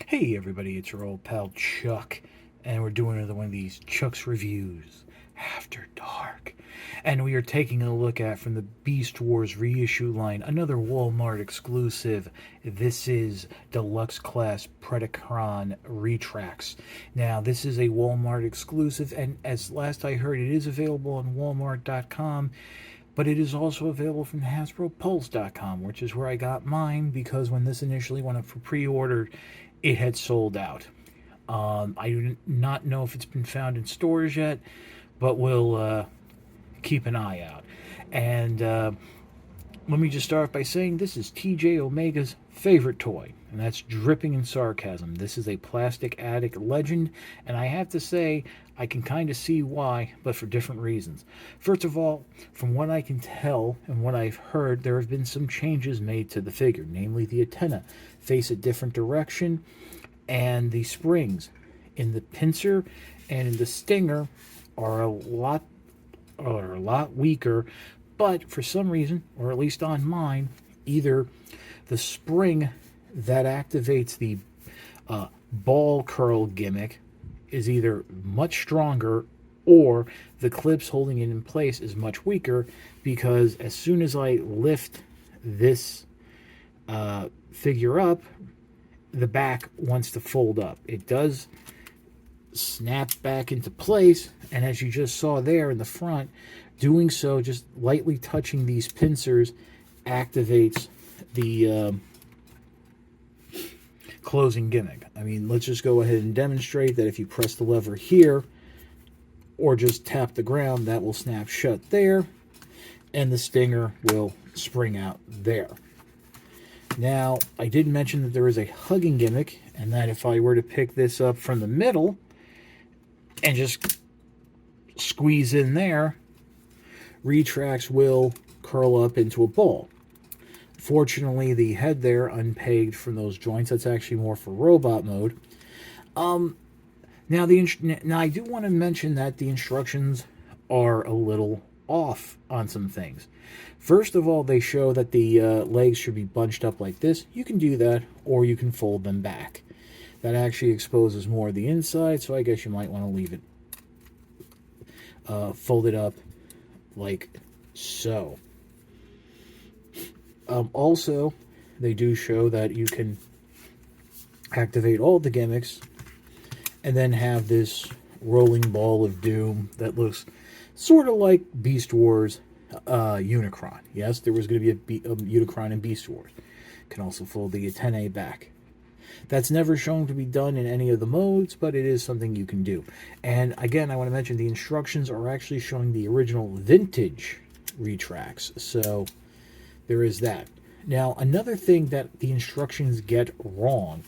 Hey everybody, it's your old pal Chuck, and we're doing another one of these Chuck's Reviews After Dark. And we are taking a look at from the Beast Wars reissue line, another Walmart exclusive. This is Deluxe Class Predacron Retrax. Now, this is a Walmart exclusive, and as last I heard, it is available on Walmart.com. But it is also available from HasbroPulse.com, which is where I got mine because when this initially went up for pre-order, it had sold out. I do not know if it's been found in stores yet, but we'll keep an eye out. And let me just start by saying this is TJ Omega's favorite toy, and that's dripping in sarcasm. This is a Plastic Attic Legend, and I have to say, I can kind of see why, but for different reasons. First of all, from what I can tell and what I've heard, there have been some changes made to the figure, namely the antenna face a different direction, and the springs in the pincer and in the stinger are a lot weaker, but for some reason, or at least on mine, either the spring that activates the ball curl gimmick is either much stronger or the clips holding it in place is much weaker, because as soon as I lift this figure up, the back wants to fold up. It does snap back into place, and as you just saw there in the front, doing so, just lightly touching these pincers, activates the closing gimmick. I mean, let's just go ahead and demonstrate that if you press the lever here or just tap the ground, that will snap shut there, and the stinger will spring out there. Now, I did mention that there is a hugging gimmick, and that if I were to pick this up from the middle and just squeeze in there, Retrax will curl up into a ball. Fortunately, the head there unpegged from those joints. That's actually more for robot mode. Now I do want to mention that the instructions are a little off on some things. First of all, they show that the legs should be bunched up like this. You can do that, or you can fold them back. That actually exposes more of the inside, so I guess you might want to leave it folded up like so. Also, they do show that you can activate all the gimmicks and then have this rolling ball of doom that looks sort of like Beast Wars Unicron. Yes, there was going to be a Unicron in Beast Wars. Can also fold the antennae back. That's never shown to be done in any of the modes, but it is something you can do. And again, I want to mention the instructions are actually showing the original vintage Retrax. So there is that. Now, another thing that the instructions get wrong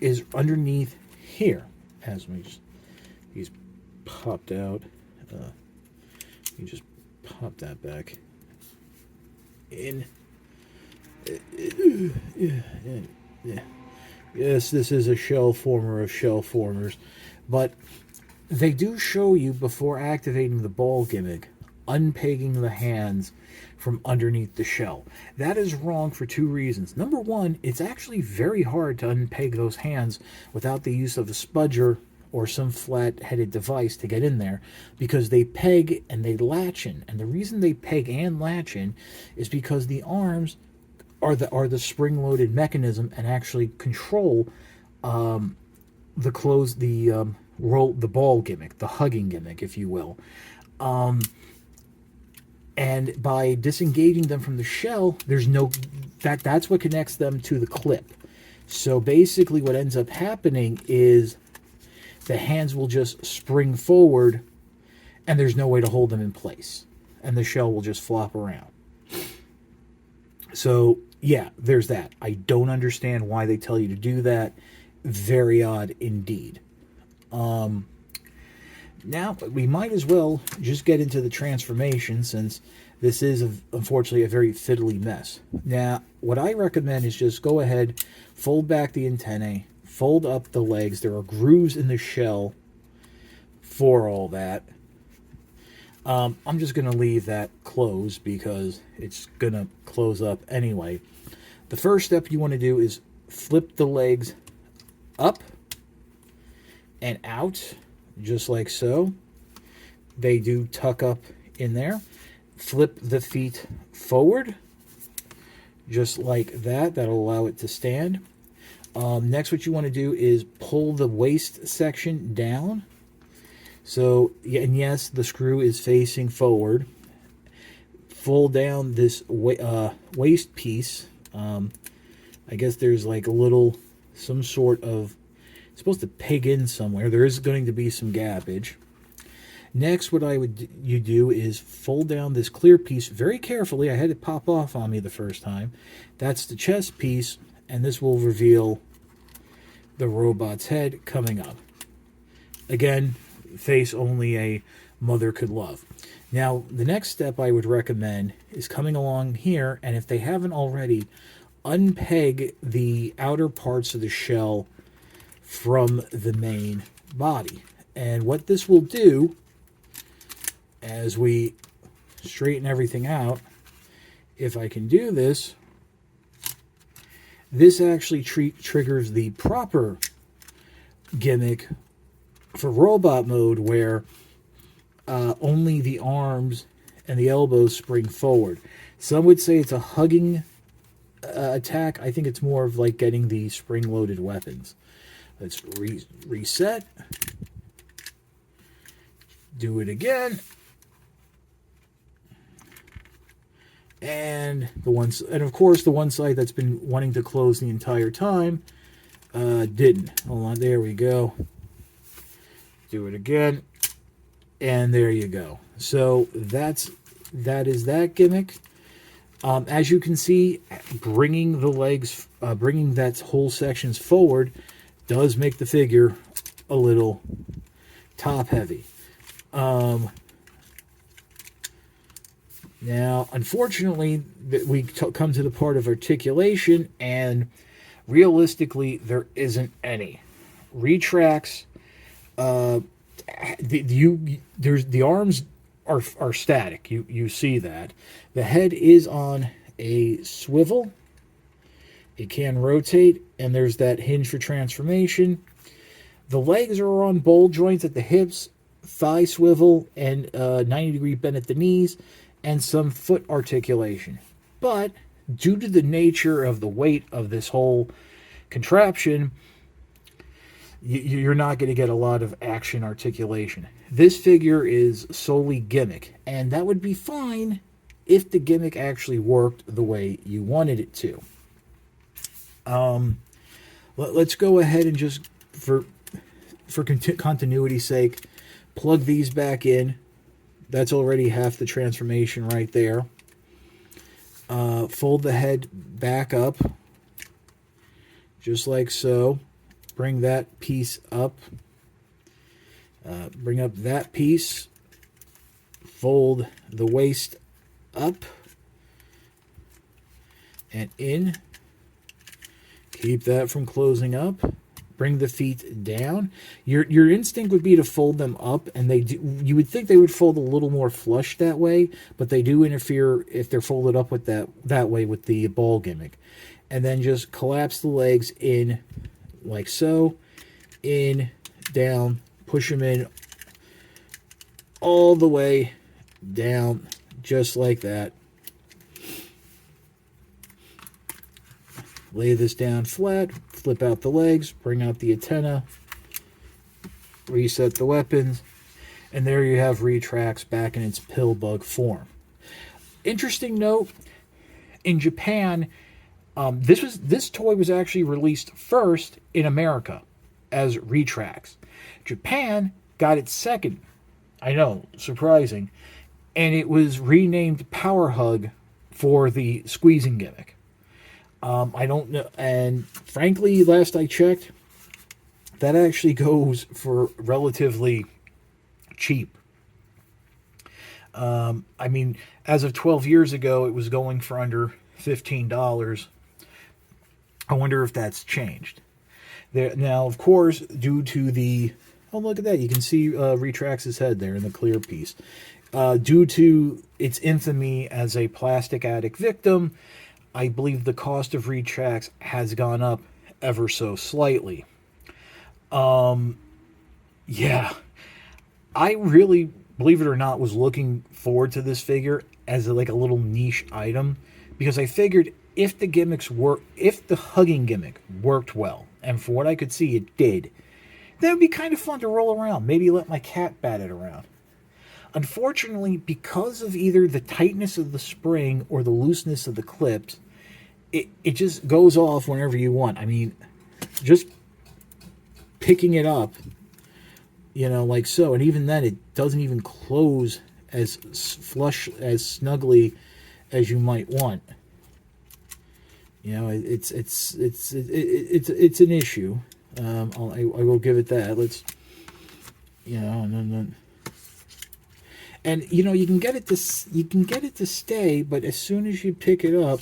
is underneath here. As these popped out. You just pop that back in. Yes, this is a shell former of shell formers, but they do show you before activating the ball gimmick, unpegging the hands from underneath the shell. That is wrong for two reasons. Number one, it's actually very hard to unpeg those hands without the use of a spudger or some flat-headed device to get in there, because they peg and they latch in. And the reason they peg and latch in is because the arms are the spring-loaded mechanism and actually control the ball gimmick, the hugging gimmick, if you will. And by disengaging them from the shell, that's what connects them to the clip. So basically what ends up happening is the hands will just spring forward and there's no way to hold them in place. And the shell will just flop around. So, yeah, there's that. I don't understand why they tell you to do that. Very odd indeed. Now, we might as well just get into the transformation, since this is, unfortunately, a very fiddly mess. Now, what I recommend is just go ahead, fold back the antennae, fold up the legs. There are grooves in the shell for all that. I'm just going to leave that closed because it's going to close up anyway. The first step you want to do is flip the legs up and out, just like so. They do tuck up in there. Flip the feet forward, just like that. That'll allow it to stand. Next, what you want to do is pull the waist section down. So, and yes, the screw is facing forward. Fold down this waist piece. I guess there's like a little, some sort of, it's supposed to peg in somewhere. There is going to be some gappage. Next, what you do is fold down this clear piece very carefully. I had it pop off on me the first time. That's the chest piece, and this will reveal the robot's head coming up. Again, face only a mother could love. Now, the next step I would recommend is coming along here, and if they haven't already, unpeg the outer parts of the shell from the main body. And what this will do, as we straighten everything out, if I can do this, this actually triggers the proper gimmick for robot mode, where only the arms and the elbows spring forward. Some would say it's a hugging attack. I think it's more of like getting the spring-loaded weapons. Let's reset. Do it again. And of course, the one side that's been wanting to close the entire time didn't. Hold on, there we go. Do it again, and there you go. So that is that gimmick. As you can see, bringing the legs, bringing that whole sections forward, does make the figure a little top heavy. Now, unfortunately, we come to the part of articulation, and realistically, there isn't any. Retrax, the arms are static. You see that. The head is on a swivel. It can rotate, and there's that hinge for transformation. The legs are on ball joints at the hips, thigh swivel, and 90-degree bend at the knees, and some foot articulation. But due to the nature of the weight of this whole contraption, you're not going to get a lot of action articulation. This figure is solely gimmick, and that would be fine if the gimmick actually worked the way you wanted it to. Let's go ahead and just, for continuity's sake, plug these back in. That's already half the transformation right there. Fold the head back up, just like so. Bring that piece up. Bring up that piece. Fold the waist up and in. Keep that from closing up. Bring the feet down. Your instinct would be to fold them up, and you would think they would fold a little more flush that way, but they do interfere if they're folded up with that way with the ball gimmick. And then just collapse the legs in like so. In, down, push them in all the way down, just like that. Lay this down flat, flip out the legs, bring out the antenna, reset the weapons, and there you have Retrax back in its pill bug form. Interesting note, in Japan, this toy was actually released first in America as Retrax. Japan got it second. I know, surprising. And it was renamed Power Hug for the squeezing gimmick. I don't know, and frankly, last I checked, that actually goes for relatively cheap. I mean, as of 12 years ago, it was going for under $15. I wonder if that's changed. Now, of course, due to the... Oh, look at that. You can see Retrax's head there in the clear piece. Due to its infamy as a plastic addict victim, I believe the cost of Retrax has gone up ever so slightly. Yeah, I really, believe it or not, was looking forward to this figure as like a little niche item, because I figured if the gimmicks work, if the hugging gimmick worked well, and for what I could see, it did, that would be kind of fun to roll around. Maybe let my cat bat it around. Unfortunately, because of either the tightness of the spring or the looseness of the clips, it just goes off whenever you want. I mean, just picking it up, like so, and even then, it doesn't even close as flush, as snugly as you might want. It's an issue. I will give it that. Let's, and you can get it to stay, but as soon as you pick it up,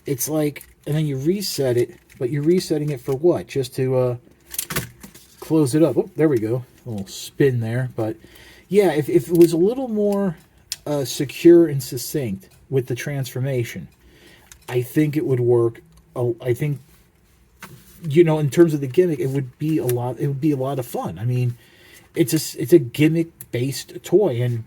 it's like, and then you reset it, but you're resetting it for what? Just to close it up. Oh, there we go. A little spin there, but yeah, if it was a little more secure and succinct with the transformation, I think it would work. I think, in terms of the gimmick, it would be a lot. It would be a lot of fun. I mean, it's a gimmick based toy, and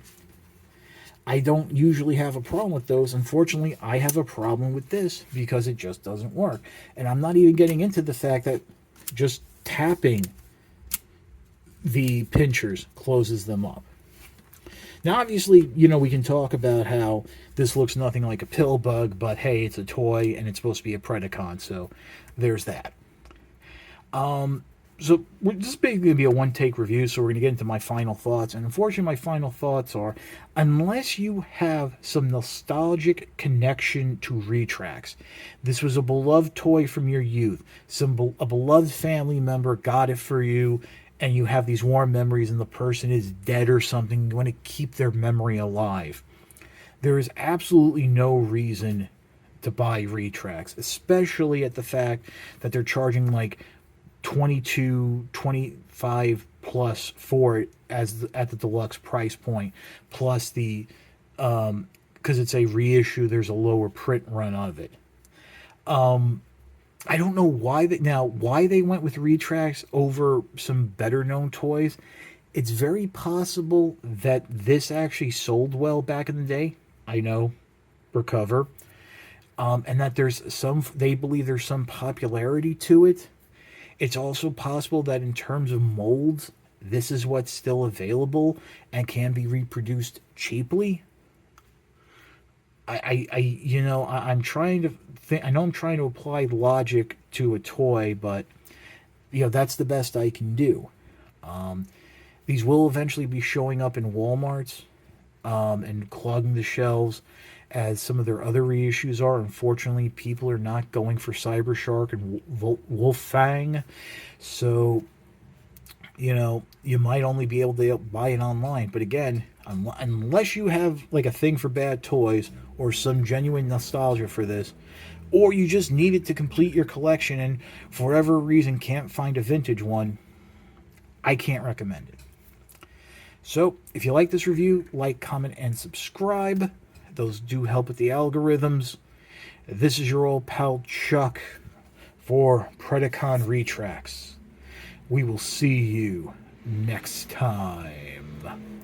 I don't usually have a problem with those. Unfortunately, I have a problem with this because it just doesn't work. And I'm not even getting into the fact that just tapping the pinchers closes them up. Now, obviously, we can talk about how this looks nothing like a pill bug, but hey, it's a toy and it's supposed to be a Predacon, so there's that. So this is basically going to be a one-take review, so we're going to get into my final thoughts. And unfortunately, my final thoughts are, unless you have some nostalgic connection to Retrax, this was a beloved toy from your youth, a beloved family member got it for you, and you have these warm memories and the person is dead or something, you want to keep their memory alive, there is absolutely no reason to buy Retrax, especially at the fact that they're charging like 22, 25 plus for it at the deluxe price point, plus the because it's a reissue, there's a lower print run of it. I don't know why they went with Retrax over some better known toys. It's very possible that this actually sold well back in the day. I know, Recover, and that they believe there's some popularity to it. It's also possible that in terms of molds, this is what's still available and can be reproduced cheaply. I'm trying to think. I know I'm trying to apply logic to a toy, but that's the best I can do. These will eventually be showing up in Walmarts and clogging the shelves, as some of their other reissues are. Unfortunately, people are not going for Cyber Shark and Wolfang, so you might only be able to buy it online. But again, unless you have like a thing for bad toys or some genuine nostalgia for this, or you just need it to complete your collection and for whatever reason can't find a vintage one, I can't recommend it. So if you like this review, like, comment, and subscribe. Those do help with the algorithms. This is your old pal Chuck for Predacon Retrax. We will see you next time.